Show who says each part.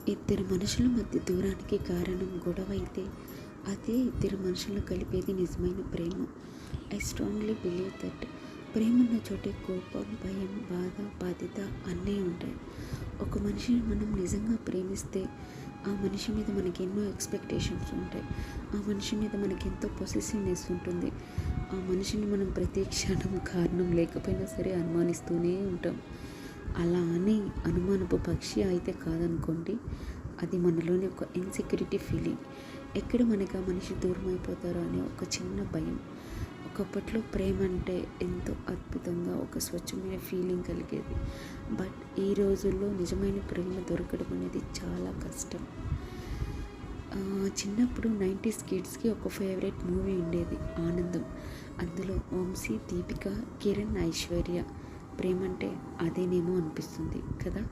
Speaker 1: ఇద్దరు మనుషుల మధ్య దూరానికి కారణం గొడవ అయితే అదే ఇద్దరు మనుషులను కలిపేది నిజమైన ప్రేమ. ఐ స్ట్రాంగ్లీ బిలీవ్ దట్ ప్రేమ ఉన్న చోటే కోపం, భయం, బాధ, బాధ్యత అన్నీ ఉంటాయి. ఒక మనిషిని మనం నిజంగా ప్రేమిస్తే ఆ మనిషి మీద మనకి ఎన్నో ఎక్స్పెక్టేషన్స్ ఉంటాయి. ఆ మనిషి మీద మనకి ఎంతో పొసెసివ్నెస్ ఉంటుంది. ఆ మనిషిని మనం ప్రతి క్షణం కారణం లేకపోయినా సరే అనుమానిస్తూనే ఉంటాం. అలా అని అనుమానపు పక్షి అయితే కాదనుకోండి, అది మనలోని ఒక ఇన్సెక్యూరిటీ ఫీలింగ్. ఎక్కడ మనకి ఆ మనిషి దూరం అయిపోతారో అనే ఒక చిన్న భయం. ఒకప్పట్లో ప్రేమ అంటే ఎంతో అద్భుతంగా ఒక స్వచ్ఛమైన ఫీలింగ్ కలిగేది. బట్ ఈ రోజుల్లో నిజమైన ప్రేమ దొరకడం అనేది చాలా కష్టం. చిన్నప్పుడు 90s కిడ్స్కి ఒక ఫేవరెట్ మూవీ ఉండేది, ఆనందం. అందులో వంశీ, దీపిక, కిరణ్, ఐశ్వర్య. ప్రేమ అంటే అదేనేమో అనిపిస్తుంది కదా.